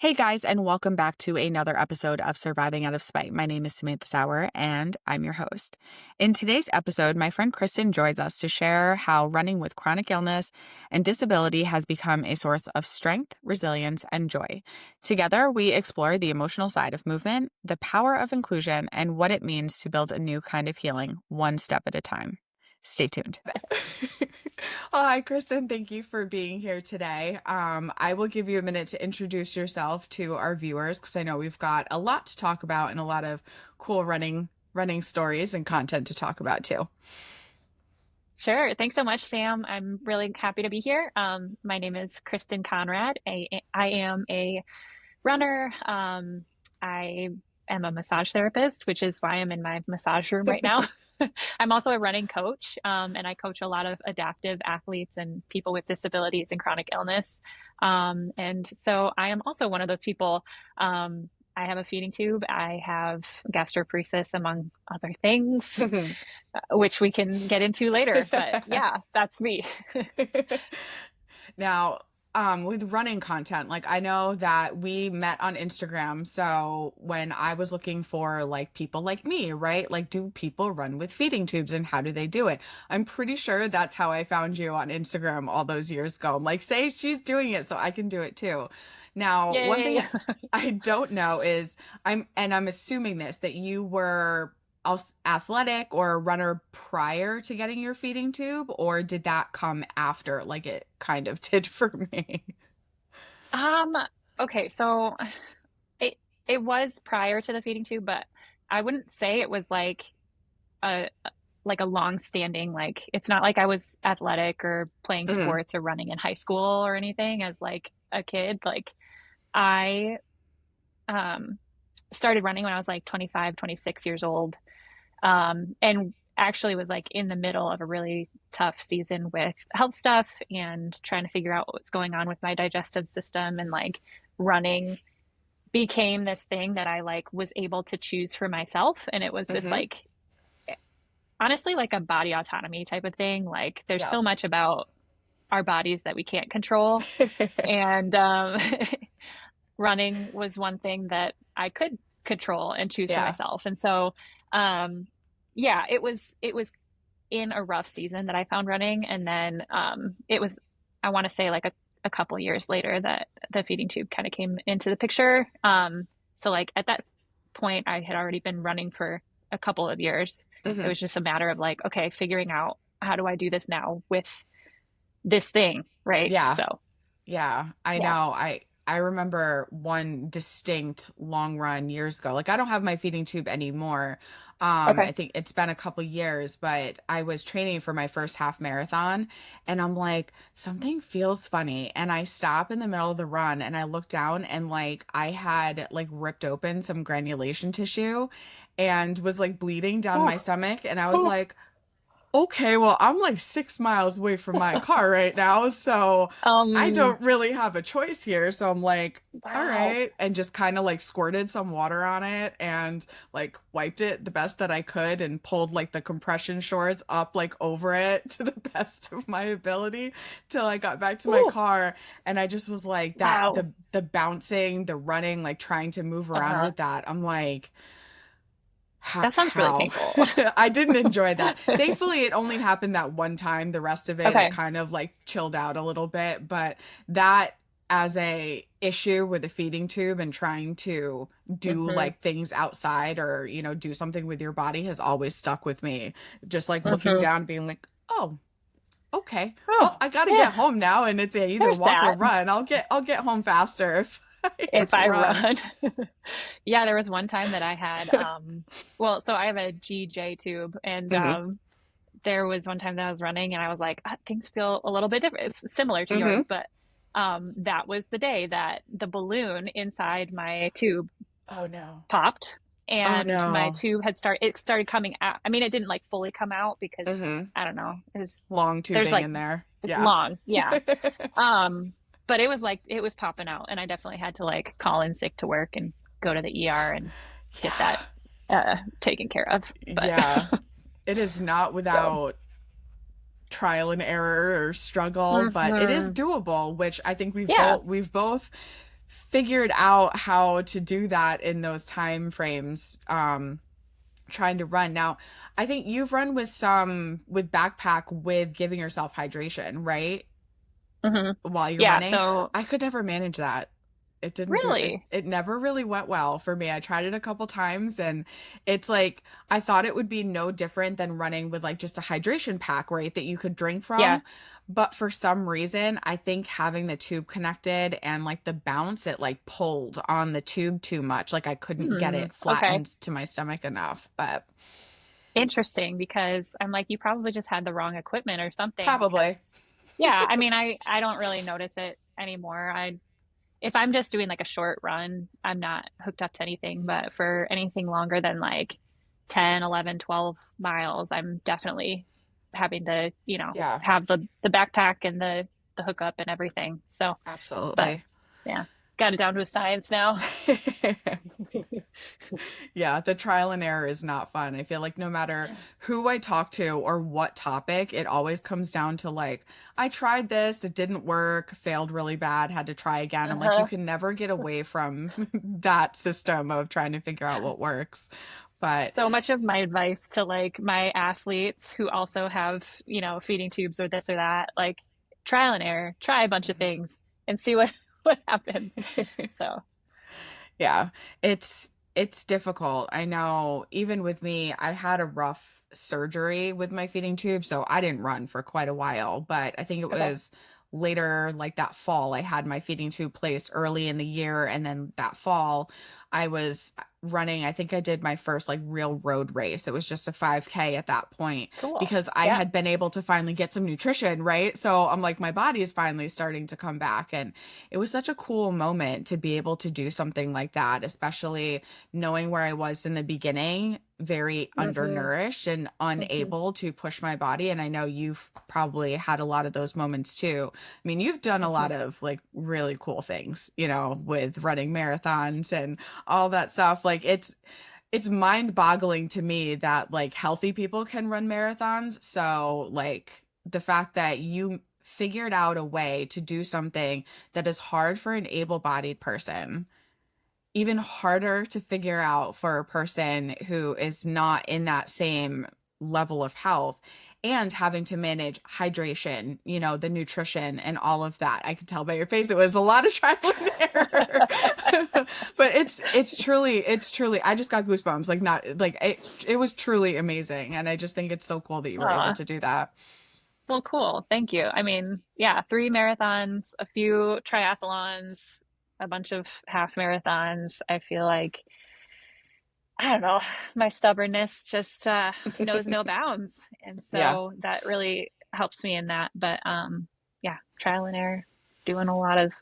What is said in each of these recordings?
Hey guys, and welcome back to another episode of Surviving Out of Spite. My name is Samantha Sauer, and I'm your host. In today's episode, my friend Kristen joins us to share how running with chronic illness and disability has become a source of strength, resilience, and joy. Together, we explore the emotional side of movement, the power of inclusion, and what it means to build a new kind of healing, one step at a time. Stay tuned. Hi, Kristen. Thank you for being here today. I will give you a minute to introduce yourself to our viewers because I know we've got a lot to talk about and a lot of cool running stories and content to talk about too. Sure. Thanks so much, Sam. I'm really happy to be here. My name is Kristen Conrad. I am a runner. I am a massage therapist, which is why I'm in my massage room right now. I'm also a running coach, and I coach a lot of adaptive athletes and people with disabilities and chronic illness. And so I am also one of those people. I have a feeding tube. I have gastroparesis, among other things, which we can get into later. But yeah, that's me. Now, with running content, like I know that we met on Instagram. So when I was looking for like people like me, right? Like, do people run with feeding tubes and how do they do it? I'm pretty sure that's how I found you on Instagram all those years ago. I'm like, say she's doing it so I can do it too. Now, one Yay. thing I don't know is I'm assuming this, that you were athletic or a runner prior to getting your feeding tube, or did that come after, like it kind of did for me? Um, okay, so it it was prior to the feeding tube, but I wouldn't say it was a like a long-standing, like it's not like I was athletic or playing Hmm. sports or running in high school or anything as like a kid. Like I um started running when I was like 25, 26 years old. And actually was like in the middle of a really tough season with health stuff and trying to figure out what's going on with my digestive system, and like running became this thing that I like was able to choose for myself. And it was this Hmm. like honestly like a body autonomy type of thing. Like there's Yep. so much about our bodies that we can't control. And running was one thing that I could control and choose for Yeah. myself. And so um yeah, it was in a rough season that I found running. And then it was, I want to say, like a couple years later that the feeding tube kind of came into the picture. So, like, at that point, I had already been running for a couple of years. It Hmm. was just a matter of, like, okay, figuring out how do I do this now with this thing, right? Yeah. So, Yeah, I yeah. know. I remember one distinct long run years ago. Like I don't have my feeding tube anymore. I Okay. think it's been a couple years, but I was training for my first half marathon and I'm like, something feels funny. And I stop in the middle of the run and I look down and like I had like ripped open some granulation tissue and was like bleeding down Ooh, my stomach. And I was ooh. like, okay, well, I'm like 6 miles away from my car right now, so I Um, don't really have a choice here. So I'm like, all wow. right, and just kind of like squirted some water on it and like wiped it the best that I could and pulled like the compression shorts up like over it to the best of my ability till I got back to my Ooh, car. And I just was like that wow. the bouncing, the running, like trying to move around Uh-huh. with that. I'm like, That sounds really how? painful. I didn't enjoy that. Thankfully, it only happened that one time. The rest of it, it Okay. kind of like chilled out a little bit. But that as a issue with the feeding tube and trying to do Hmm. like things outside or, do something with your body has always stuck with me. Just like looking Hmm. down, being like, oh, okay. Well, Oh, I gotta get yeah, home now and it's either there's walk or that. run. I'll get home faster if I If I run. run. Yeah, there was one time that I had well, so I have a GJ tube, and Hmm. there was one time that I was running and I was like, things feel a little bit different. It's similar to yours, Hmm. but that was the day that the balloon inside my tube Oh no. popped, Oh and my no. tube it started coming out. I mean, it didn't like fully come out because Hmm. I don't know. Long There's tubing like in there. it's Yeah. long, yeah. But it was like it was popping out, and I definitely had to like call in sick to work and go to the ER and get that Yeah. taken care of. But Yeah. It is not so, without trial and error or struggle, but it is hmm, doable, which I think yeah, we've both figured out how to do that in those time frames, trying to run. Now, I think you've run with backpack with giving yourself hydration, right? Hmm. While you're Yeah. running. So I could never manage that. It didn't do it. really, It never really went well for me. I tried it a couple times, and it's like I thought it would be no different than running with like just a hydration pack, right? That you could drink yeah. from. But for some reason, I think having the tube connected and like the bounce, it like pulled on the tube too much. Like I couldn't get Hmm. it Okay. flattened to my stomach enough. But Interesting, because I'm like, you probably just had the wrong equipment or something, because probably. yeah, I mean, I don't really notice it anymore. If I'm just doing like a short run, I'm not hooked up to anything, but for anything longer than like 10, 11, 12 miles, I'm definitely having to, Yeah, have the backpack and the hookup and everything. So, but absolutely. yeah, got it down to a science now. Yeah, the trial and error is not fun. I feel like no matter who I talk to or what topic, it always comes down to like, I tried this, it didn't work, failed really bad, had to try again. I'm like, you Uh-huh. can never get away from that system of trying to figure out what works. But So much of my advice to like my athletes who also have, feeding tubes or this or that, like trial and error, try a bunch of things and see what what happens. So, yeah, it's difficult. I know even with me, I had a rough surgery with my feeding tube, so I didn't run for quite a while, but I think it okay, was later like that fall I had my feeding tube placed early in the year, and then that fall I was running. I think I did my first like real road race. It was just a 5K at that point cool. because I Yeah. had been able to finally get some nutrition, right? So I'm like my body is finally starting to come back, and it was such a cool moment to be able to do something like that, especially knowing where I was in the beginning, very Hmm. undernourished and Hmm. unable to push my body. And I know you've probably had a lot of those moments too. I mean, you've done a Hmm. lot of like really cool things, with running marathons and all that stuff. Like it's mind-boggling to me that like healthy people can run marathons. So like the fact that you figured out a way to do something that is hard for an able-bodied person, even harder to figure out for a person who is not in that same level of health, and having to manage hydration, the nutrition and all of that. I could tell by your face it was a lot of trial and error. But it's truly I just got goosebumps. Like not like it was truly amazing, and I just think it's so cool that you were able Aw, to do that. well, cool. Thank you. I mean, yeah, 3 marathons, a few triathlons, a bunch of half marathons. I feel like, I don't know, my stubbornness just knows no bounds. And Yeah. so that really helps me in that. But yeah, trial and error, doing a lot of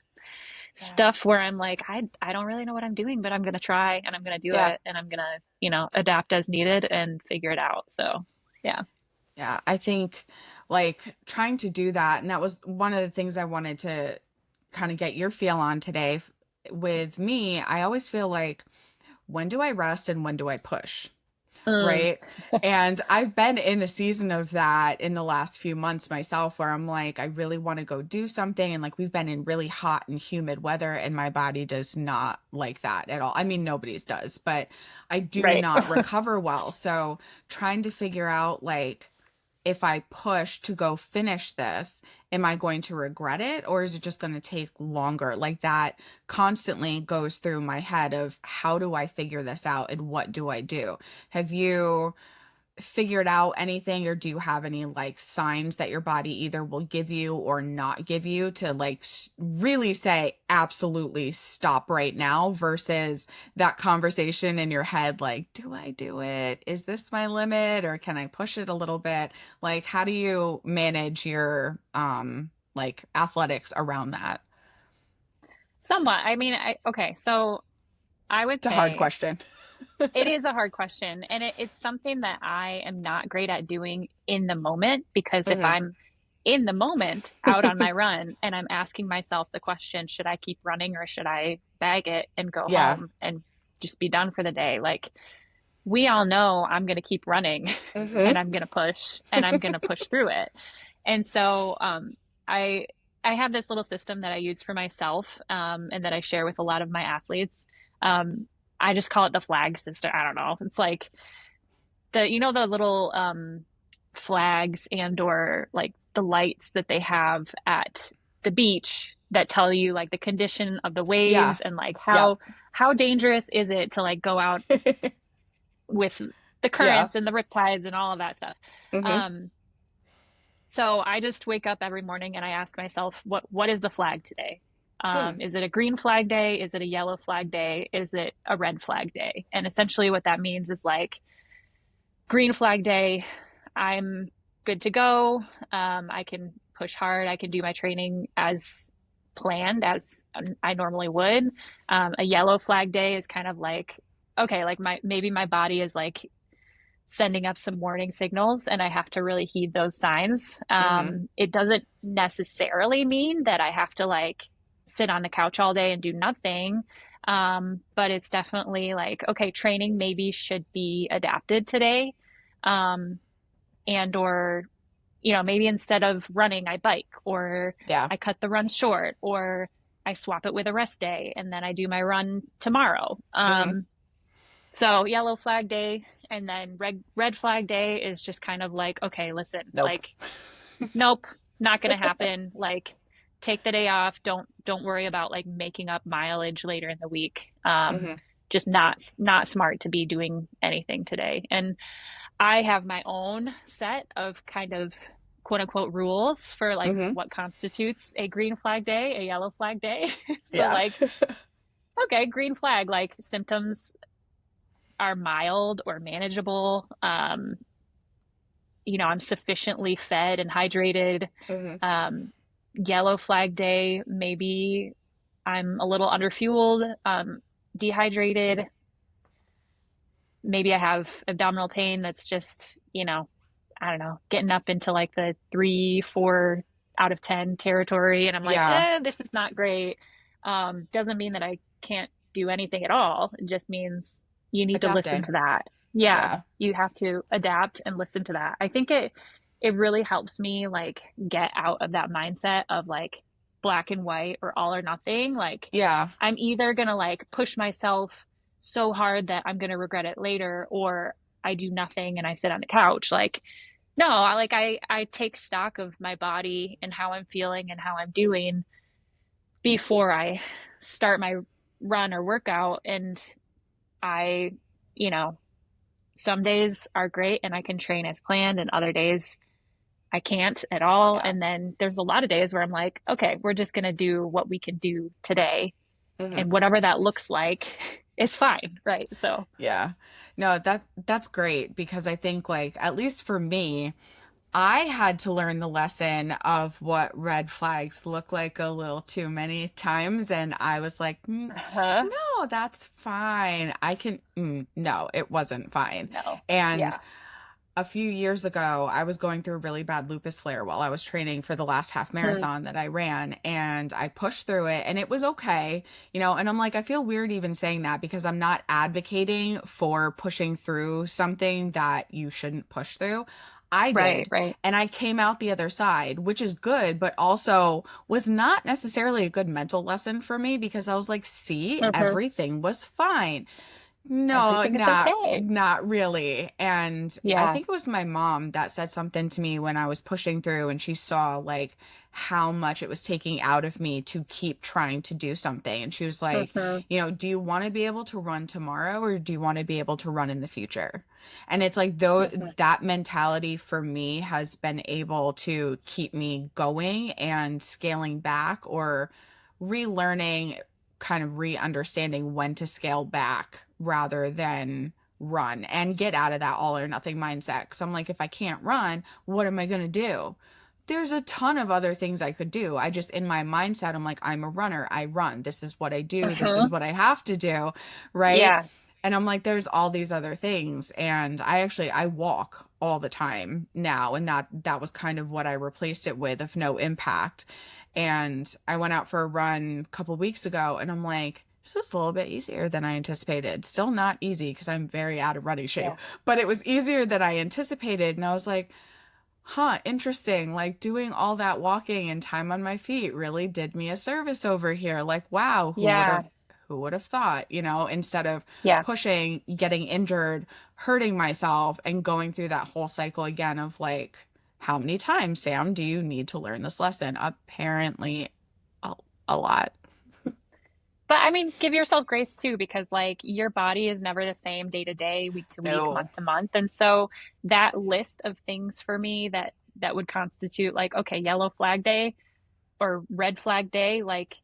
Yeah. stuff where I'm like, I don't really know what I'm doing, but I'm gonna try and I'm gonna do Yeah. it and I'm gonna, adapt as needed and figure it out. So yeah. Yeah, I think like trying to do that, and that was one of the things I wanted to kind of get your feel on today. With me, I always feel like when do I rest and when do I push? Mm, Right. And I've been in a season of that in the last few months myself where I'm like, I really want to go do something. And like, we've been in really hot and humid weather, and my body does not like that at all. I mean, nobody's does, but I do right. not recover well. So trying to figure out like, if I push to go finish this, am I going to regret it, or is it just going to take longer? Like that constantly goes through my head of how do I figure this out and what do I do? Have you figured out anything, or do you have any like signs that your body either will give you or not give you to like really say absolutely stop right now, versus that conversation in your head like, do I do it, is this my limit, or can I push it a little bit? Like how do you manage your like athletics around that? Somewhat. I mean, okay, so I would It's a hard say question. it is a hard question, and it's something that I am not great at doing in the moment, because if Hmm. I'm in the moment out on my run and I'm asking myself the question, should I keep running or should I bag it and go Yeah. home and just be done for the day? Like, we all know I'm going to keep running Hmm. and I'm going to push and I'm going to push through it. And so I I have this little system that I use for myself, and that I share with a lot of my athletes. Um, I just call it the flag system. I don't know. It's like the little flags and or like the lights that they have at the beach that tell you like the condition of the Yeah. waves and like Yep. how dangerous is it to like go out with the Yeah. currents and the riptides and all of that stuff. Mm-hmm. Um, so I just wake up every morning and I ask myself, what is the flag today? Hmm. Is it a green flag day? Is it a yellow flag day? Is it a red flag day? And essentially what that means is like green flag day, I'm good to go. I can push hard. I can do my training as planned as I normally would. A yellow flag day is kind of like, okay, like maybe my body is like sending up some warning signals and I have to really heed those signs. Mm-hmm. It doesn't necessarily mean that I have to like sit on the couch all day and do nothing. But it's definitely like, okay, training maybe should be adapted today. Um, and or, maybe instead of running, I bike or Yeah. I cut the run short or I swap it with a rest day and then I do my run tomorrow. Mm-hmm. So yellow flag day and then red flag day is just kind of like, okay, listen, Nope. like, nope, not gonna happen. Like, take the day off. Don't worry about like making up mileage later in the week. Mm-hmm. Just not smart to be doing anything today. And I have my own set of kind of quote unquote rules for like Mm-hmm. what constitutes a green flag day, a yellow flag day. So Yeah. like, okay, green flag, like symptoms are mild or manageable. I'm sufficiently fed and hydrated. Mm-hmm. Yellow flag day, maybe I'm a little underfueled, dehydrated. Maybe I have abdominal pain that's just, I don't know, getting up into like the 3, 4 out of 10 territory. And I'm like, Yeah. this is not great. Doesn't mean that I can't do anything at all. It just means you need to listen Adapting. to that. Yeah, Yeah. you have to adapt and listen to that. I think it really helps me like get out of that mindset of like black and white or all or nothing. Like Yeah. I'm either gonna like push myself so hard that I'm gonna regret it later, or I do nothing and I sit on the couch. Like, no, I take stock of my body and how I'm feeling and how I'm doing before I start my run or workout. And I, you know, some days are great and I can train as planned, and other days I can't at all. Yeah. And then there's a lot of days where I'm like, okay, we're just gonna do what we can do today, Mm-hmm. and whatever that looks like is fine, right? So, Yeah. No, that's great because I think like at least for me, I had to learn the lesson of what red flags look like a little too many times and I was like, uh-huh. no, that's fine. I can no, it wasn't fine. No. And Yeah. a few years ago, I was going through a really bad lupus flare while I was training for the last half Hmm. marathon that I ran, and I pushed through it, and it was okay, and I'm like, I feel weird even saying that because I'm not advocating for pushing through something that you shouldn't push through. I Right, did, right. and I came out the other side, which is good, but also was not necessarily a good mental lesson for me because I was like, see, Hmm. everything was fine. No, Everything is okay. not really. And I Yeah. think it was my mom that said something to me when I was pushing through and she saw like how much it was taking out of me to keep trying to do something. And she was like, Hmm. do you want to be able to run tomorrow or do you want to be able to run in the future? And it's like though Hmm. that mentality for me has been able to keep me going and scaling back or relearning kind of re-understanding when to scale back rather than run and get out of that all or nothing mindset. Because I'm like, if I can't run, what am I going to do? There's a ton of other things I could do. I just, in my mindset, I'm like, I'm a runner. I run. This is what I do. This is Hmm. what I have to do. Right. Yeah. And I'm like, there's all these other things. And I walk all the time now. And that was kind of what I replaced it with of no impact. And I went out for a run a couple weeks ago and I'm like, this is a little bit easier than I anticipated. Still not easy because I'm very out of running shape, Yeah. but it was easier than I anticipated. And I was like, huh, interesting. Like doing all that walking and time on my feet really did me a service over here. Like, wow, Yeah. who would have thought, instead of Yeah. pushing, getting injured, hurting myself and going through that whole cycle again of like, how many times, Sam, do you need to learn this lesson? Apparently a, a lot. But I mean, give yourself grace too, because like your body is never the same day to day, week to week, No. month to month. And so that list of things for me that would constitute like, okay, yellow flag day or red flag day, like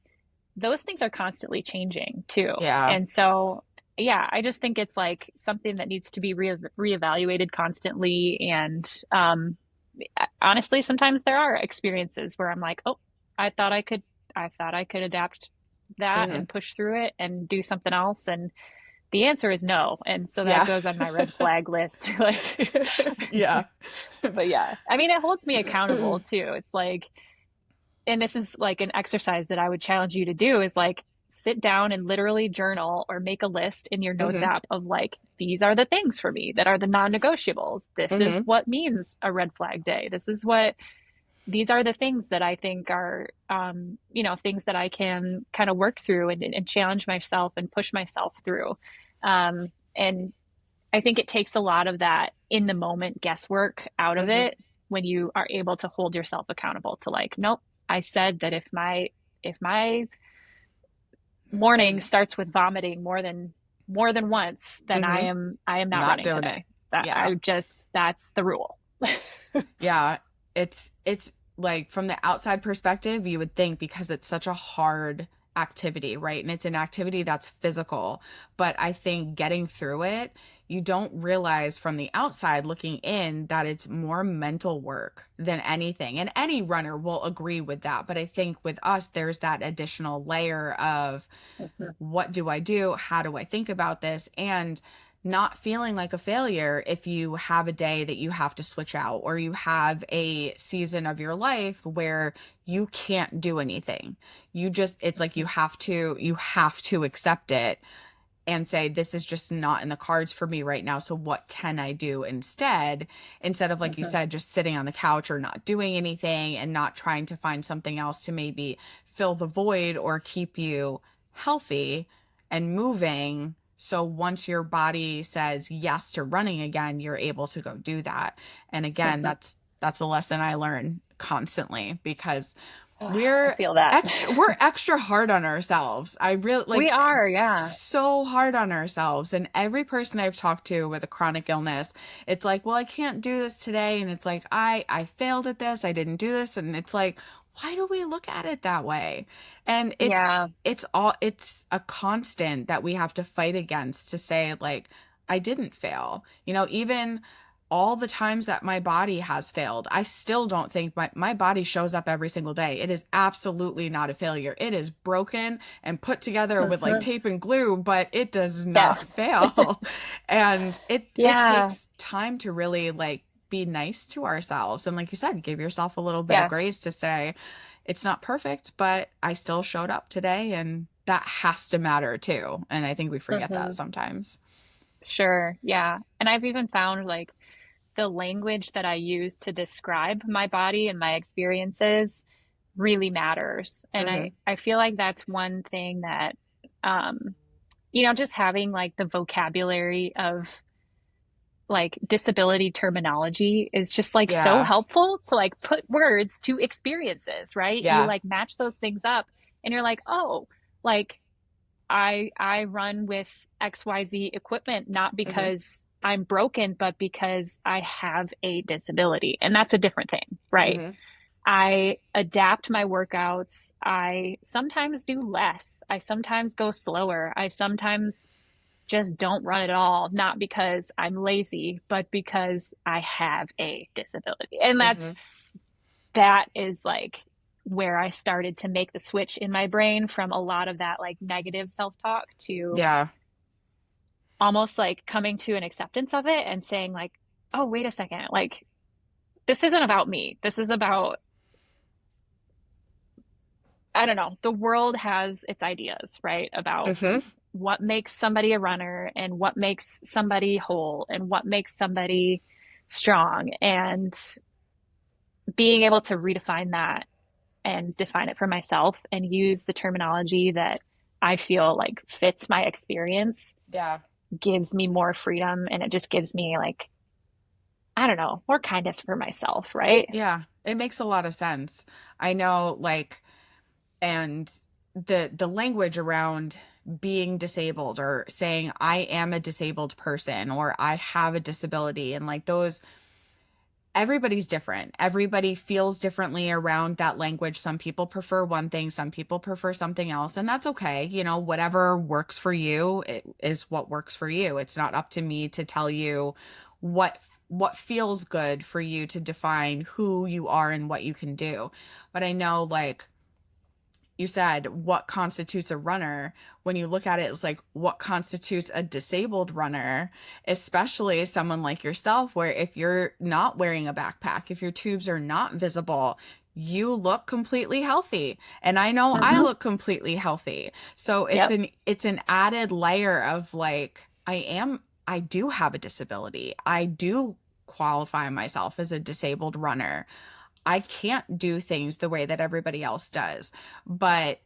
those things are constantly changing too. Yeah. And so, yeah, I just think it's like something that needs to be reevaluated constantly. And honestly, sometimes there are experiences where I'm like, oh, I thought I could adapt that Hmm. and push through it and do something else. And the answer is no. And so that Yeah. goes on my red flag list. Like, Yeah. but yeah, I mean, it holds me accountable too. It's like, and this is like an exercise that I would challenge you to do is like sit down and literally journal or make a list in your notes Hmm. app of like, these are the things for me that are the non-negotiables. This is Hmm. what means a red flag day. These are the things that I think are, things that I can kind of work through and challenge myself and push myself through. And I think it takes a lot of that in the moment guesswork out of Hmm. it when you are able to hold yourself accountable to like, nope, I said that if my morning starts with vomiting more than once, then Hmm. I am not Not running doing it. today. That Yeah. I just that's the rule. Yeah, it's like from the outside perspective, you would think because it's such a hard activity, right? And it's an activity that's physical, but I think getting through it, you don't realize from the outside looking in that it's more mental work than anything. And any runner will agree with that, but I think with us there's that additional layer of Mhm. what do I do? How do I think about this? And not feeling like a failure if you have a day that you have to switch out or you have a season of your life where you can't do anything. It's like you have to accept it and say this is just not in the cards for me right now, so what can I do instead of like you Mhm. said just sitting on the couch or not doing anything and not trying to find something else to maybe fill the void or keep you healthy and moving, so once your body says yes to running again, you're able to go do that. And again, Mhm. that's a lesson I learn constantly because I we're feel that. we're extra hard on ourselves. I really We like are, yeah. so hard on ourselves. And every person I've talked to with a chronic illness, it's like, well, I can't do this today. And it's like, I failed at this. I didn't do this. And it's like, why do we look at it that way? And Yeah. it's a constant that we have to fight against to say, like, I didn't fail. Even all the times that my body has failed, I still don't think my body shows up every single day. It is absolutely not a failure. It is broken and put together with like Mhm. tape and glue, but it does Yes. not fail. And it Yeah. takes time to really like be nice to ourselves. And like you said, give yourself a little bit of Yeah. grace to say, it's not perfect, but I still showed up today and that has to matter too. And I think we forget that Mhm. sometimes. Sure. Yeah. And I've even found like the language that I use to describe my body and my experiences really matters. And I Hmm. I feel like that's one thing that um just having like the vocabulary of like disability terminology is just like so Yeah. helpful to like put words to experiences, right? You Yeah. like match those things up and you're like, "Oh, like I run with XYZ equipment not Hmm. because I'm broken, but because I have a disability." And that's a different thing, right? Hmm. I adapt my workouts. I sometimes do less. I sometimes go slower. I sometimes just don't run at all, not because I'm lazy, but because I have a disability. And Hmm. that is like where I started to make the switch in my brain from a lot of that like negative self-talk to Yeah. almost like coming to an acceptance of it and saying like, oh, wait a second, like this isn't about me. This is about, I don't know, the world has its ideas, right? About Hmm. what makes somebody a runner and what makes somebody whole and what makes somebody strong. And being able to redefine that and define it for myself and use the terminology that I feel like fits my experience Yeah. gives me more freedom, and it just gives me like, I don't know, more kindness for myself, right? Yeah. It makes a lot of sense. I know, like, and the language around being disabled or saying I am a disabled person or I have a disability, and like those, everybody's different. Everybody feels differently around that language. Some people prefer one thing, some people prefer something else, and that's okay. You know, whatever works for you is what works for you. It's not up to me to tell you what what feels good for you to define who you are and what you can do. But I know, like you said, what constitutes a runner. When you look at it, it's like what constitutes a disabled runner, especially someone like yourself, where if you're not wearing a backpack, if your tubes are not visible, you look completely healthy. And I know I Hmm. look completely healthy. So Yep. it's an added layer of like, I do have a disability. I do qualify myself as a disabled runner. I can't do things the way that everybody else does. But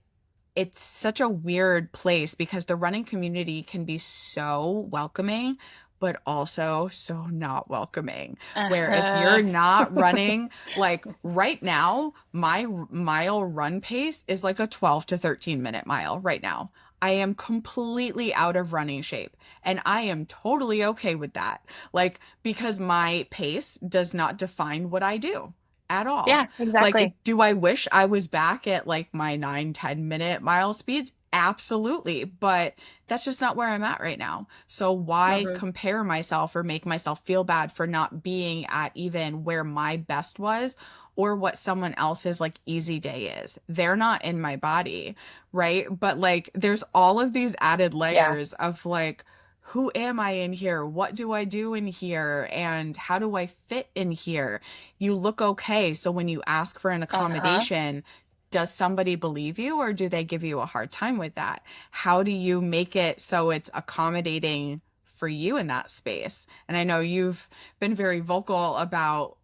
it's such a weird place because the running community can be so welcoming, but also so not welcoming. Where if Uh-huh. you're not running, like right now, my mile run pace is like a 12 to 13-minute mile right now. I am completely out of running shape and I am totally okay with that. Like, because my pace does not define what I do at all. Yeah, Like, exactly. do I wish I was back at like my 9, 10 minute mile speeds? Absolutely. But that's just not where I'm at right now. So why Hmm. compare myself or make myself feel bad for not being at even where my best was or what someone else's like easy day is? They're not in my body, right? But like there's all of these added Yeah. layers of like, who am I in here? What do I do in here? And how do I fit in here? You look okay. So when you ask for an Uh-huh. accommodation, does somebody believe you or do they give you a hard time with that? How do you make it so it's accommodating for you in that space? And I know you've been very vocal about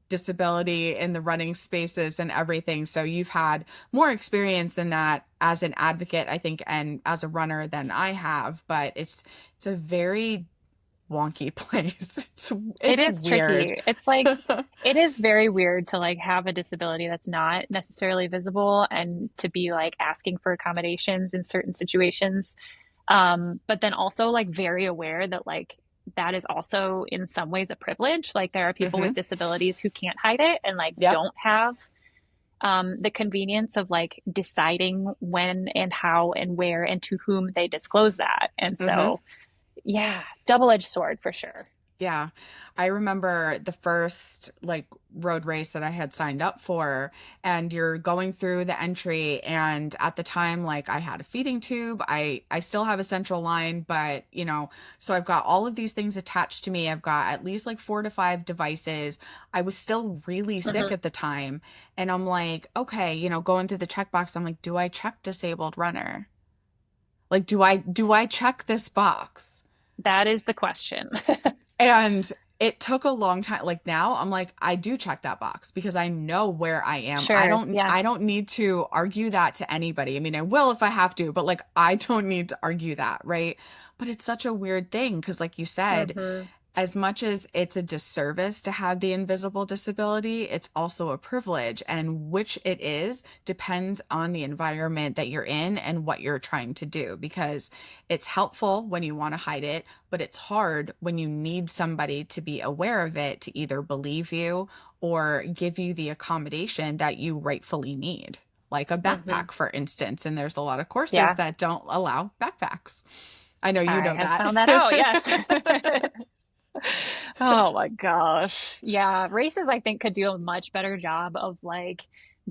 disability in the running spaces and everything. So you've had more experience than that as an advocate, I think, and as a runner than I have, but it's a very wonky place. It It's is weird. tricky. It's like it is very weird to like have a disability that's not necessarily visible and to be like asking for accommodations in certain situations. But then also like very aware that like that is also in some ways a privilege. Like there are people Hmm. with disabilities who can't hide it and like Yep. don't have the convenience of like deciding when and how and where and to whom they disclose that. And Hmm. so, yeah, double-edged sword for sure. Yeah. I remember the first like road race that I had signed up for, and you're going through the entry, and at the time like I had a feeding tube. I still have a central line, but you know, so I've got all of these things attached to me. I've got at least like 4 to 5 devices. I was still really sick Mhm. at the time, and I'm like, okay, you know, going through the checkbox, I'm like, do I check disabled runner? Like, do I check this box? That is the question. And it took a long time. Like now I'm like, I do check that box because I know where I am. I Sure. don't Yeah. I don't need to argue that to anybody. I mean, I will if I have to, but like I don't need to argue that, right? But it's such a weird thing because like you said, Hmm. as much as it's a disservice to have the invisible disability, it's also a privilege. And which it is depends on the environment that you're in and what you're trying to do. Because it's helpful when you want to hide it, but it's hard when you need somebody to be aware of it to either believe you or give you the accommodation that you rightfully need. Like a Hmm. backpack, for instance. And there's a lot of courses Yeah. that don't allow backpacks. I know you I know have that. found that out. Yes. Oh my gosh. Yeah. Races, I think, could do a much better job of like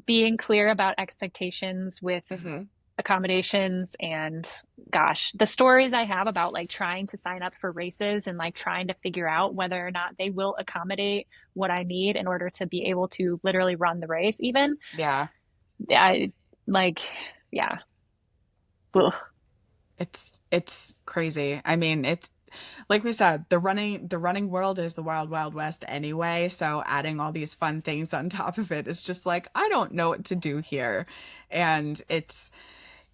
being clear about expectations with Hmm. accommodations and gosh, the stories I have about like trying to sign up for races and like trying to figure out whether or not they will accommodate what I need in order to be able to literally run the race even. Yeah. I like yeah. Ugh. It's crazy. I mean, like we said, the running world is the wild, wild west anyway. So adding all these fun things on top of it is just like, I don't know what to do here. And it's,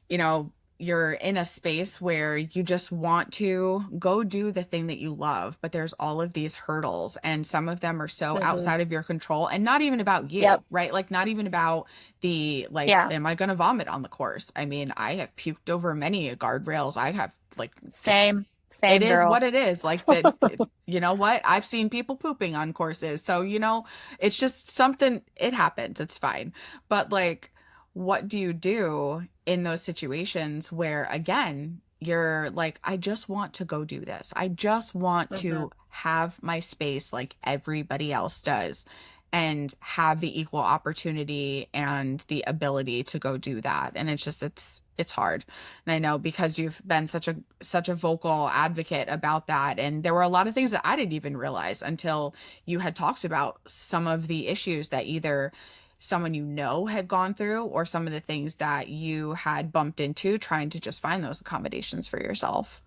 you know, you're in a space where you just want to go do the thing that you love, but there's all of these hurdles, and some of them are so Hmm. outside of your control and not even about Yep. you, right? Like, not even about the, like, Yeah. am I going to vomit on the course? I mean, I have puked over many guardrails. I have, like, just Same. it Same, is girl. what it is. Like that, you know what? I've seen people pooping on courses. So, it's just something, it happens. It's fine. But like, what do you do in those situations where, again, you're like, I just want to go do this. I just want Hmm. to have my space like everybody else does and have the equal opportunity and the ability to go do that. And it's hard. And I know because you've been such a vocal advocate about that. And there were a lot of things that I didn't even realize until you had talked about some of the issues that either someone had gone through, or some of the things that you had bumped into trying to just find those accommodations for yourself.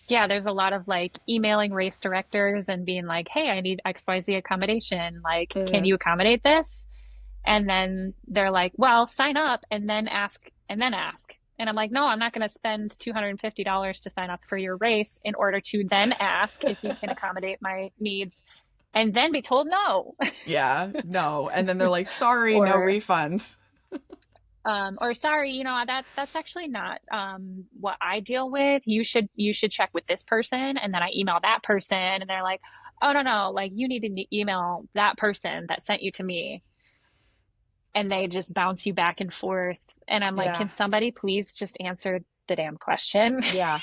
Yeah, there's a lot of like emailing race directors and being like, hey, I need XYZ accommodation. Like, can Mm-hmm. you accommodate this? And then they're like, well, sign up and then ask and then ask. And I'm like, no, I'm not going to spend $250 to sign up for your race in order to then ask if you can accommodate my needs and then be told no. Yeah, no. And then they're like, sorry, no or refunds. or sorry, that's actually not what I deal with. You should check with this person. And then I email that person and they're like, oh no, like you need to email that person that sent you to me, and they just bounce you back and forth. And I'm like, Yeah. can somebody please just answer the damn question? Yeah.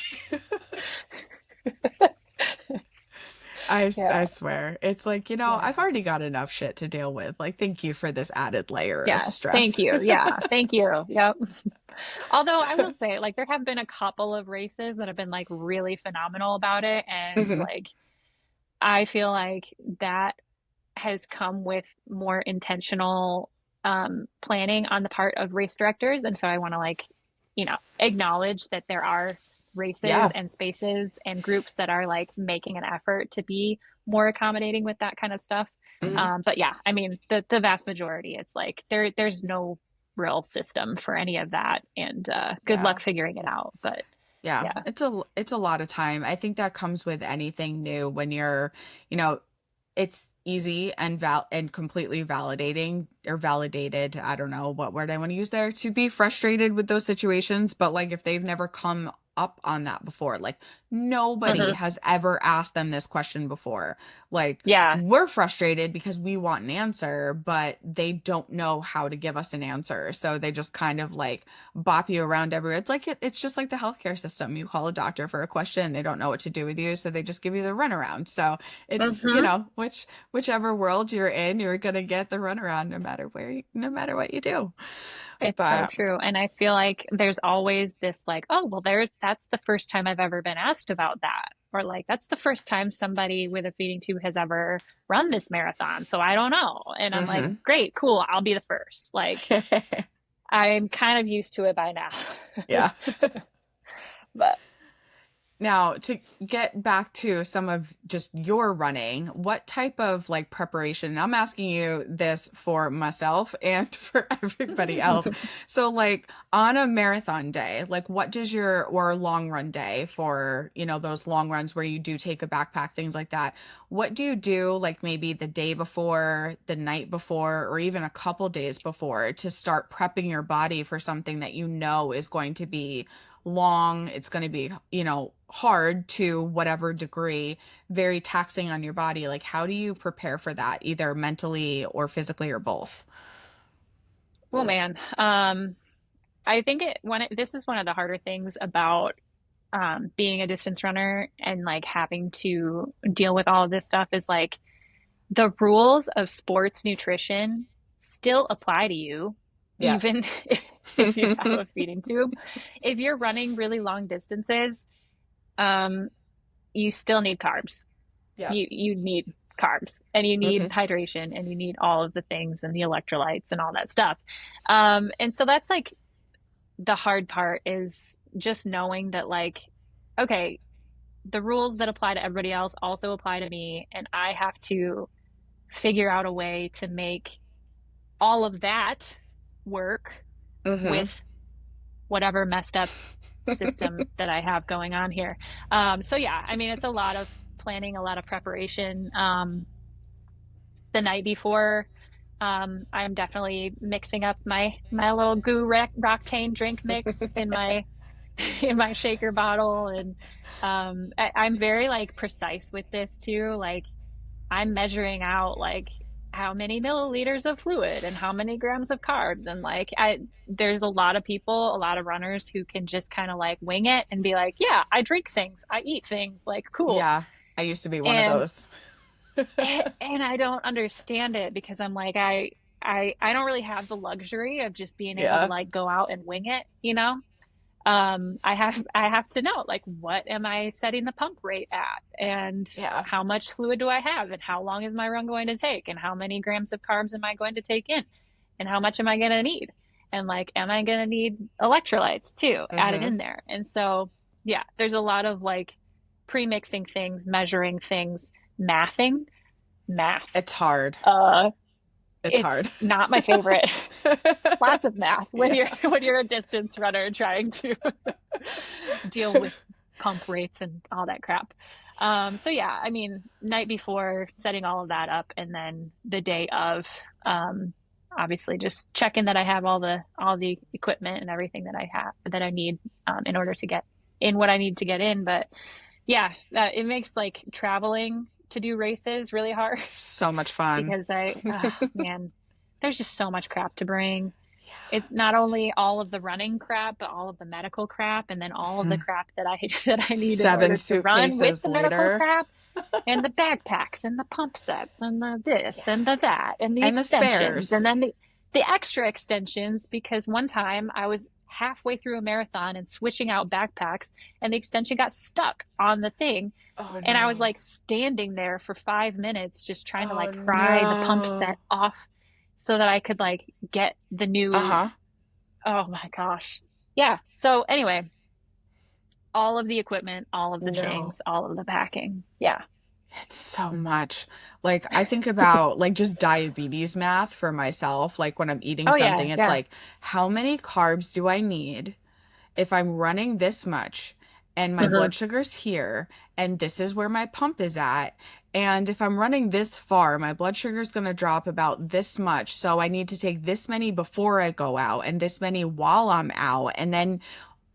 I Yeah. swear. It's like, I've Yeah. already got enough shit to deal with. Like, thank you for this added layer of Yes. Thank stress. you. Yeah. Thank you. Yep. Although I will say, like, there have been a couple of races that have been like really phenomenal about it. And Hmm. like, I feel like that has come with more intentional planning on the part of race directors. And so I want to like, acknowledge that there are races Yeah. and spaces and groups that are like making an effort to be more accommodating with that kind of stuff. Hmm. But yeah, I mean, the vast majority, it's like there's no real system for any of that, and good Yeah. luck figuring it out. But Yeah. yeah. It's a lot of time. I think that comes with anything new when you know, it's easy and completely validating or validated. I don't know what word I want to use there, to be frustrated with those situations. But like, if they've never come up on that before, like nobody Hmm. has ever asked them this question before. Like, Yeah. we're frustrated because we want an answer, but they don't know how to give us an answer. So they just kind of like bop you around everywhere. It's like it's just like the healthcare system. You call a doctor for a question, they don't know what to do with you, so they just give you the runaround. So it's, Hmm. whichever world you're in, you're gonna get the runaround no matter what you do. It's so But true. And I feel like there's always this like, oh, well, that's the first time I've ever been asked about that. Or like, that's the first time somebody with a feeding tube has ever run this marathon. So I don't know. And I'm like, hmm. great, cool. I'll be the first. Like, I'm kind of used to it by now. Yeah. But Now, to get back to some of just your running, what type of like preparation? And I'm asking you this for myself and for everybody else. So, like on a marathon day, like what does or long run day for, those long runs where you do take a backpack, things like that. What do you do, like maybe the day before, the night before, or even a couple days before to start prepping your body for something that you know is going to be long, it's going to be, hard to whatever degree, very taxing on your body. Like, how do you prepare for that, either mentally or physically or both? oh man, I think this is one of the harder things about being a distance runner and like having to deal with all of this stuff is like the rules of sports nutrition still apply to you, Yeah. even if you have a feeding tube. If you're running really long distances, um, you still need carbs. Yeah. You need carbs and you Hmm. need hydration and you need all of the things and the electrolytes and all that stuff. And so that's like the hard part is just knowing that like, okay, the rules that apply to everybody else also apply to me, and I have to figure out a way to make all of that work Mm-hmm. with whatever messed up system that I have going on here. So yeah, I mean, it's a lot of planning, a lot of preparation. The night before, I'm definitely mixing up my little goo Roctane drink mix in my in my shaker bottle, and I'm very like precise with this too. Like I'm measuring out like how many milliliters of fluid and how many grams of carbs, and like I there's a lot of people, a lot of runners who can just kind of like wing it and be like, yeah, I drink things, I eat things, like cool. Yeah, I used to be one of And those. and I don't understand it because I'm like I don't really have the luxury of just being able to Yeah. like go out and wing it, you know? I have to know like what am I setting the pump rate at, and Yeah. how much fluid do I have, and how long is my run going to take, and how many grams of carbs am I going to take in, and how much am I going to need, and like am I going to need electrolytes too added Mm-hmm. in there. And so yeah, there's a lot of like pre-mixing things, measuring things, mathing, math. It's hard. Uh, It's it's hard. not my favorite. Lots of math when Yeah. you're a distance runner trying to deal with pump rates and all that crap. So yeah, I mean, night before, setting all of that up, and then the day of, um, obviously just checking that I have all the equipment and everything that I need, in order to get in what I need to get in. But yeah, it makes like traveling to do races really hard So much fun. because man, there's just so much crap to bring. It's not only all of the running crap, but all of the medical crap, and then all of the Mhm. crap that I that I need in Seven order to run with suitcases the medical later. crap, and the backpacks and the pump sets and the this Yeah. and the that and the And the extensions, and spares. then the extra extensions, because one time I was halfway through a marathon and switching out backpacks, and the extension got stuck on the thing, Oh and I was no. like standing there for 5 minutes just trying to Oh like pry the pump no. set off so that I could like get the new. Uh-huh. Oh my gosh. Yeah. So anyway, all of the equipment, all of the No. things, all of the packing. Yeah. It's so much. Like I think about like just diabetes math for myself. Like when I'm eating Oh yeah. something, it's Yeah. like how many carbs do I need if I'm running this much and my Hmm. blood sugar's here and this is where my pump is at, and if I'm running this far, my blood sugar's going to drop about this much, so I need to take this many before I go out and this many while I'm out, and then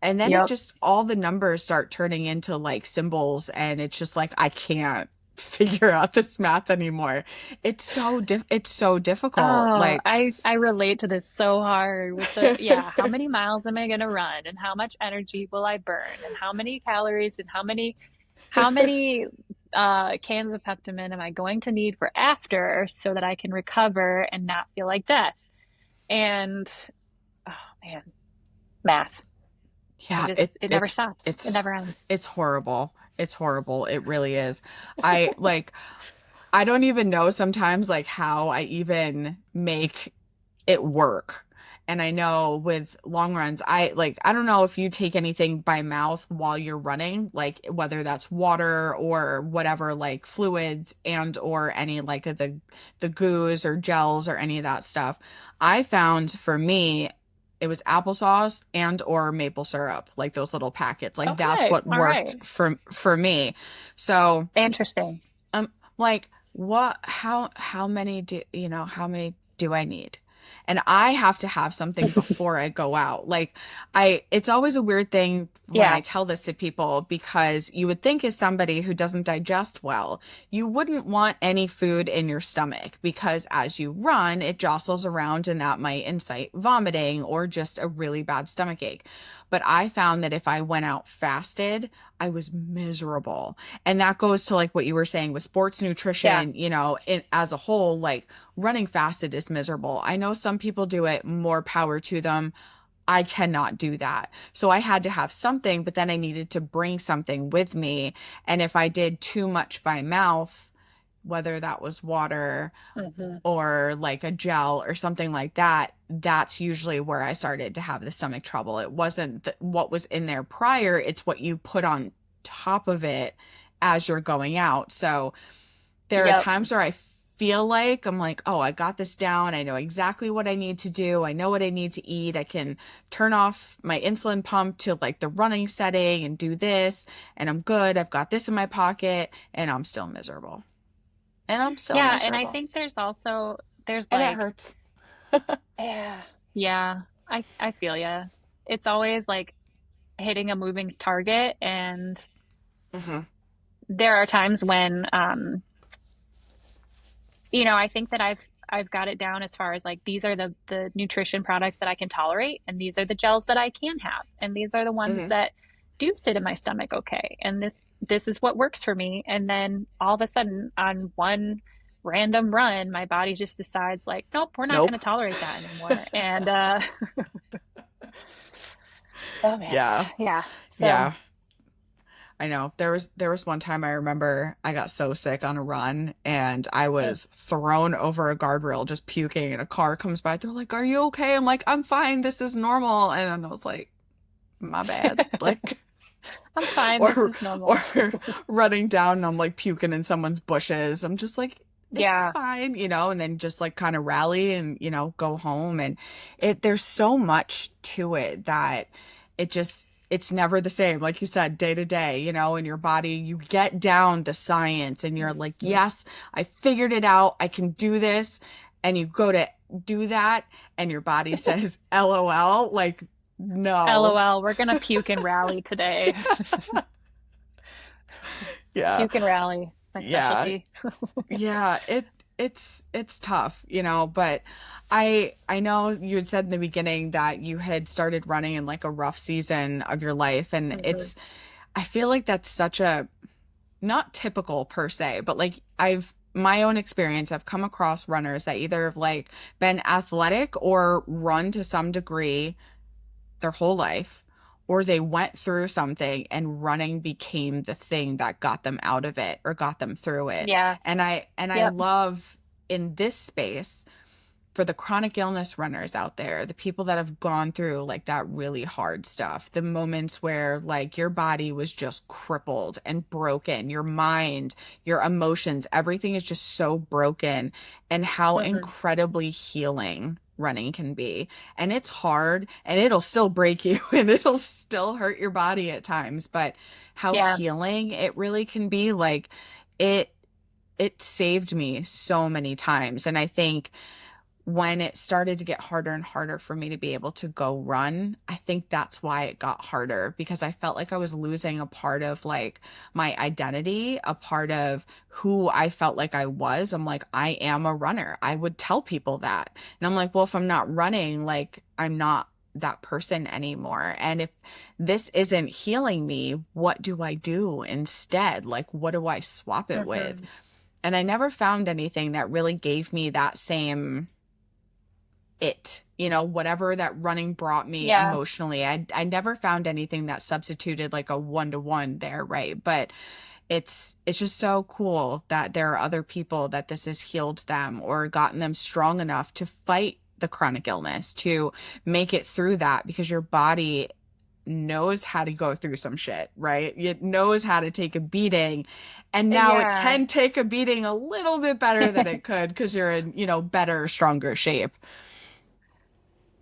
it Yep. just all the numbers start turning into like symbols, and it's just like I can't figure out this math anymore. It's so difficult. Oh, Like, I relate to this so hard with the, yeah, how many miles am I going to run, and how much energy will I burn, and how many calories, and how many cans of Peptamen am I going to need for after so that I can recover and not feel like death. And oh man, math. yeah, It never stops. It it's never ends. it's horrible. It's horrible. It really is. I like I don't even know sometimes like how I even make it work. And I know with long runs, I don't know if you take anything by mouth while you're running, like whether that's water or whatever, like fluids and or any like of the goos or gels or any of that stuff. I found for me it was applesauce and or maple syrup, like those little packets. Like that's Okay. what All right. worked for me. So Interesting. like what how many do you know how many do I need? And I have to have something before I go out. Like it's always a weird thing when Yeah. I tell this to people, because you would think as somebody who doesn't digest well, you wouldn't want any food in your stomach, because as you run, it jostles around and that might incite vomiting or just a really bad stomach ache. But I found that if I went out fasted, I was miserable. And that goes to like what you were saying with sports Yeah. nutrition, as a whole, like running fasted is miserable. I know some people do it, more power to them. I cannot do that. So I had to have something, but then I needed to bring something with me. And if I did too much by mouth, whether that was water Hmm. or like a gel or something like that, that's usually where I started to have the stomach trouble. It wasn't what was in there prior, it's what you put on top of it as you're going out. So there are Yep. times where I feel like I'm like, oh, I got this down. I know exactly what I need to do. I know what I need to eat. I can turn off my insulin pump to like the running setting and do this, and I'm good. I've got this in my pocket, and I'm still miserable. And I'm still Yeah, and I miserable. think there's And it like hurts. yeah. Yeah, I feel ya. It's always like hitting a moving target, and Hmm. there are times when I think that I've got it down as far as like these are the nutrition products that I can tolerate, and these are the gels that I can have, and these are the ones Hmm. that do sit in my stomach okay, and this is what works for me. And then all of a sudden, on one random run, my body just decides like, nope, we're not going Nope. to tolerate that anymore. And oh man, Yeah. yeah. So Yeah. I know. There was one time I remember I got so sick on a run and I mm. was thrown over a guardrail just puking and a car comes by. They're like, "Are you okay?" I'm like, "I'm fine. This is normal." And then I was like, "My bad." Like I'm fine. This or is normal. or running down and I'm like puking in someone's bushes. I'm just like, "It's Yeah. fine," and then just like kind of rally and, go home and there's so much to it that it's never the same. Like you said, day to day, in your body, you get down the science and you're like, Mhm. yes, I figured it out. I can do this. And you go to do that and your body says, LOL, like, no. LOL, we're gonna puke and rally today. Yeah. Puke and rally. It's my Yeah. specialty. Yeah, it's tough, but I know you had said in the beginning that you had started running in like a rough season of your life, and Mhm. I feel like that's such a not typical per se, but like I've my own experience, I've come across runners that either have like been athletic or run to some degree their whole life, or they went through something and running became the thing that got them out of it or got them through it. Yeah. And I Yep. love in this space for the chronic illness runners out there, the people that have gone through like that really hard stuff, the moments where like your body was just crippled and broken, your mind, your emotions, everything is just so broken, and how Mhm. incredibly healing running can be. And it's hard and it'll still break you and it'll still hurt your body at times, but how Yeah. healing it really can be like it it saved me so many times. And I think when it started to get harder and harder for me to be able to go run, I think that's why it got harder because I felt like I was losing a part of like my identity, a part of who I felt like I was. I'm like, I am a runner. I would tell people that. And I'm like, well, if I'm not running, like I'm not that person anymore. And if this isn't healing me, what do I do instead? Like, what do I swap it with? Mhm. And I never found anything that really gave me that same whatever that running brought me Yeah. emotionally. I never found anything that substituted like a one-to-one there, right? But it's just so cool that there are other people that this has healed them or gotten them strong enough to fight the chronic illness, to make it through that because your body knows how to go through some shit, right? It knows how to take a beating. And now it Yeah. can take a beating a little bit better than it could because you're in, better, stronger shape.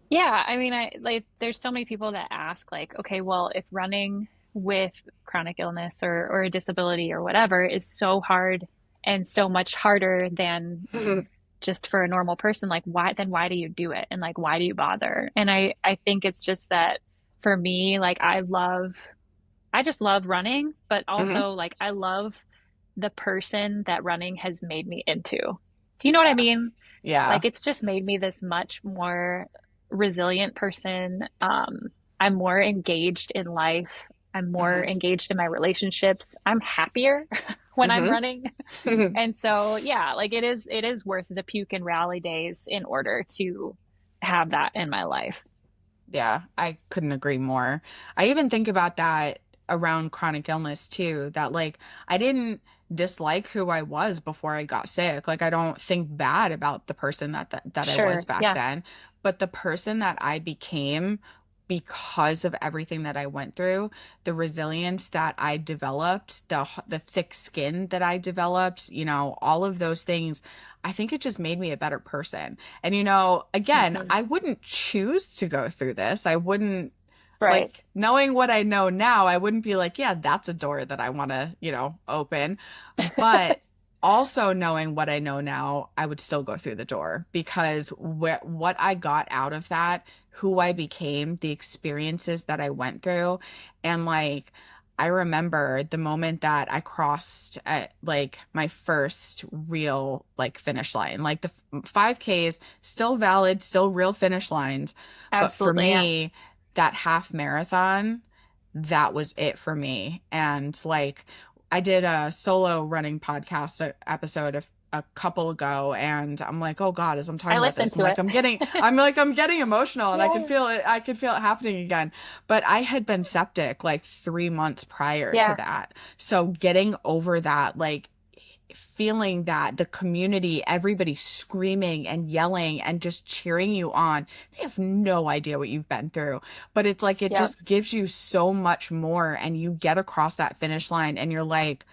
Yeah, I mean, I like there's so many people that ask like, okay, well, if running with chronic illness or a disability or whatever is so hard and so much harder than just for a normal person, like why do you do it? And like why do you bother? And I think it's just that for me, like I just love running, but Hmm. also like I love the person that running has made me into. Do you know what I Yeah. mean? Yeah. Like it's just made me this much more resilient person. I'm more engaged in life. I'm more Hmm. engaged in my relationships. I'm happier when I'm Hmm. running. And so, yeah, like it is worth the puke and rally days in order to have that in my life. Yeah, I couldn't agree more. I even think about that around chronic illness too, that like I didn't dislike who I was before I got sick. Like I don't think bad about the person that I was Sure. back Yeah. then, but the person that I became because of everything that I went through, the resilience that I developed, the thick skin that I developed, all of those things, I think it just made me a better person. And again, Hmm. I wouldn't choose to go through this. I wouldn't, Right. like, knowing what I know now, I wouldn't be like, yeah, that's a door that I want to, open. But also knowing what I know now, I would still go through the door because what I got out of that, who I became, the experiences that I went through, and like, I remember the moment that I crossed at like my first real like finish line, like the 5Ks, still valid, still real finish lines. But for Absolutely. Yeah. me, that half marathon, that was it for me. And like, I did a solo running podcast episode a couple ago, and I'm like, oh God, as I'm talking I about listened this, I'm to like, it. I'm getting emotional, and Yeah. I could feel it happening again. But I had been septic like 3 months prior to Yeah. that. So getting over that, like, feeling that the community, everybody screaming and yelling and just cheering you on, they have no idea what you've been through. But it's like it Yep. just gives you so much more, and you get across that finish line and you're like,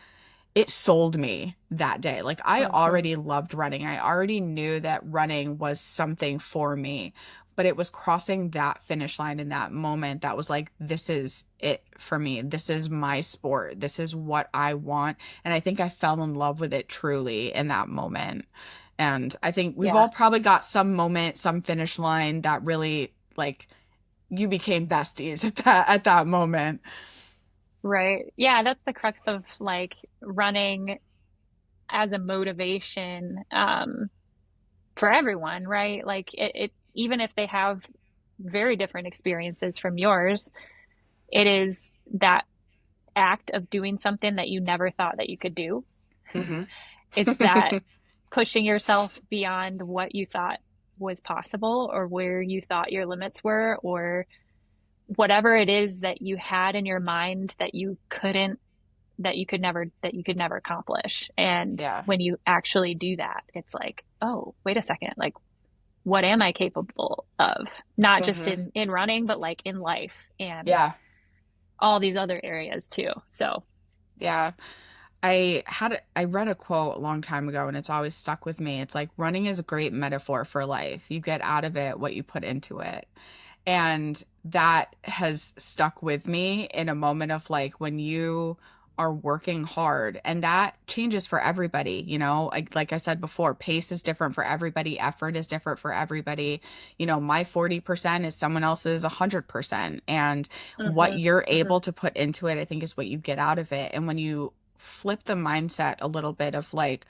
it sold me that day. Like, I Hmm. already loved running. I already knew that running was something for me, but it was crossing that finish line in that moment that was like, this is it for me. This is my sport. This is what I want. And I think I fell in love with it truly in that moment. And I think we've Yeah. all probably got some moment, some finish line that really, like, you became besties at that moment. Right. Yeah, that's the crux of like running as a motivation for everyone, right? Like it even if they have very different experiences from yours, it is that act of doing something that you never thought that you could do. Hmm. It's that pushing yourself beyond what you thought was possible or where you thought your limits were or whatever it is that you had in your mind that you could never accomplish. And Yeah. when you actually do that, it's like, oh, wait a second, like what am I capable of? Not just Hmm. in running, but like in life and Yeah. all these other areas too. So, Yeah. I read a quote a long time ago, and it's always stuck with me. It's like, running is a great metaphor for life. You get out of it what you put into it. And that has stuck with me in a moment of like, when you are working hard, and that changes for everybody, like I said before, pace is different for everybody, effort is different for everybody. My 40% is someone else's 100%. And what hmm you're hmm able to put into it, I think, is what you get out of it. And when you flip the mindset a little bit of like,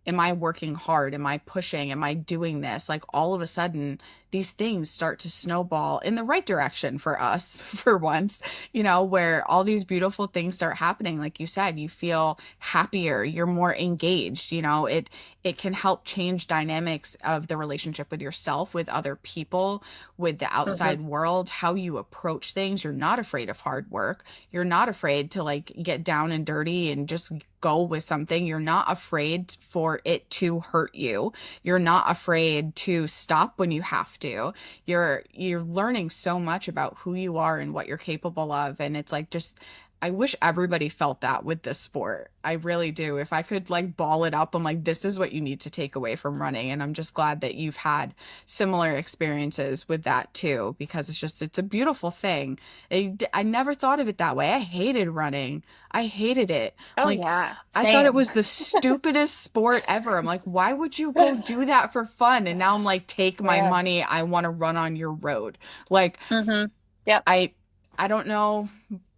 am I working hard? Am I pushing? Am I doing this? Like, all of a sudden, these things start to snowball in the right direction for us for once, where all these beautiful things start happening. Like you said, you feel happier, you're more engaged, it can help change dynamics of the relationship with yourself, with other people, with the hmm outside world, how you approach things. You're not afraid of hard work. You're not afraid to like get down and dirty and just go with something. You're not afraid for it to hurt you. You're not afraid to stop when you have to. You're learning so much about who you are and what you're capable of. And it's like, just, I wish everybody felt that with this sport. I really do. If I could like ball it up, I'm like, this is what you need to take away from running. And I'm just glad that you've had similar experiences with that too, because it's a beautiful thing. I never thought of it that way. I hated running. I hated it. Oh Like, yeah, I thought it same. was the stupidest sport ever. I'm like, why would you go do that for fun? And now I'm like, take my Yeah. money. I want to run on your road. Like, hmm Yep. I I don't know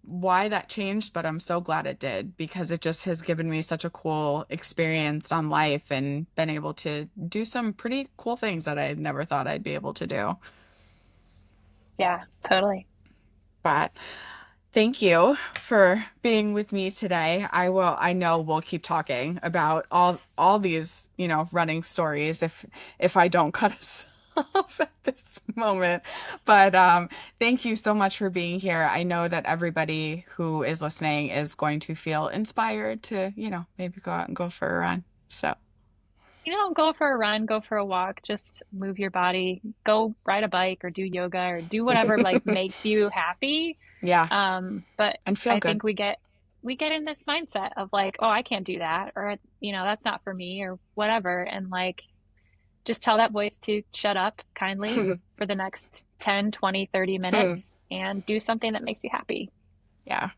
why that changed, but I'm so glad it did, because it just has given me such a cool experience on life and been able to do some pretty cool things that I had never thought I'd be able to do. Yeah, totally. But thank you for being with me today. I know we'll keep talking about all these, running stories if I don't cut us off at this moment. But thank you so much for being here. I know that everybody who is listening is going to feel inspired to, maybe go out and go for a run. So Go for a run, go for a walk, just move your body, go ride a bike or do yoga or do whatever like makes you happy. Yeah, But and feel I good. think we get in this mindset of like, oh, I can't do that, or that's not for me or whatever. And like just tell that voice to shut up kindly for the next 10, 20, 30 minutes and do something that makes you happy. Yeah.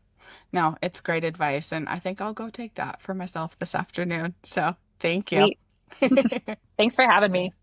No, it's great advice, and I think I'll go take that for myself this afternoon. So, thank you. Sweet. Thanks for having me.